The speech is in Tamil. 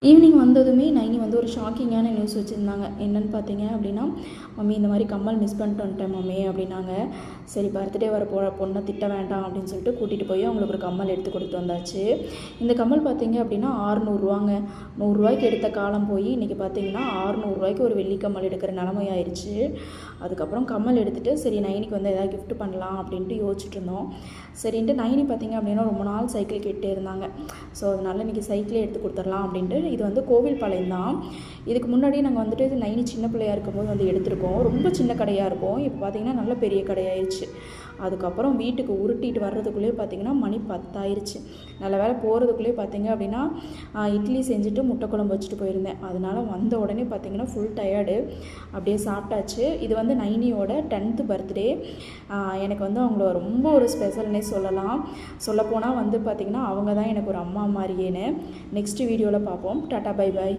ஈவினிங் வந்ததுமே நைனி வந்து ஒரு ஷாக்கிங்கான நியூஸ் வச்சுருந்தாங்க. என்னென்னு பார்த்தீங்க அப்படின்னா, மம்மி இந்த மாதிரி கம்மல் மிஸ் பண்ணிட்டு வந்துட்டேன் மம்மி அப்படின்னாங்க. சரி பர்த்டே வர பொண்ணை திட்ட வேண்டாம் அப்படின்னு சொல்லிட்டு கூட்டிகிட்டு போய் அவங்களுக்கு ஒரு கம்மல் எடுத்து கொடுத்து வந்தாச்சு. இந்த கம்மல் பார்த்தீங்க அப்படின்னா 600 100 எடுத்த காலம் போய் இன்றைக்கி பார்த்தீங்கன்னா 600 ஒரு வெள்ளி கம்மல் எடுக்கிற நிலமை ஆயிடுச்சு. அதுக்கப்புறம் கம்மல் எடுத்துகிட்டு சரி நைனிக்கு வந்து எதாவது கிஃப்ட் பண்ணலாம் அப்படின்ட்டு யோசிச்சுட்டு இருந்தோம். சரின்ட்டு நைனி பார்த்திங்க அப்படின்னா ரொம்ப நாள் சைக்கிள் கேட்டே இருந்தாங்க. ஸோ அதனால் இன்றைக்கி சைக்கிளே எடுத்து கொடுத்துடலாம் அப்படின்ட்டு. இது வந்து கோவில்பாளையம் தான். இதுக்கு முன்னாடி நாங்கள் வந்துட்டு நைனி சின்ன பிள்ளையாக இருக்கும்போது வந்து எடுத்திருக்கோம். ரொம்ப சின்ன கடையாக இருக்கும். இப்போ பார்த்திங்கன்னா நல்ல பெரிய கடையாயிருச்சு. அதுக்கப்புறம் வீட்டுக்கு உருட்டிட்டு வர்றதுக்குள்ளேயே பார்த்திங்கன்னா மணி 10 ஆயிடுச்சு. நல்ல வேலை போகிறதுக்குள்ளேயே பார்த்திங்க அப்படின்னா இட்லி செஞ்சுட்டு முட்டை குழம்பு வச்சுட்டு போயிருந்தேன். அதனால் வந்த உடனே பார்த்திங்கன்னா ஃபுல் டயர்டு. அப்படியே சாப்பிட்டாச்சு. இது வந்து நைனியோட 10th பர்த்டே. எனக்கு வந்து அவங்கள ரொம்ப ஒரு ஸ்பெஷல்னே சொல்லலாம். சொல்லப்போனால் வந்து பார்த்திங்கன்னா அவங்க தான் எனக்கு ஒரு அம்மா மாதிரியேன்னு. நெக்ஸ்ட் வீடியோவில் பார்ப்போம். Tata bye bye.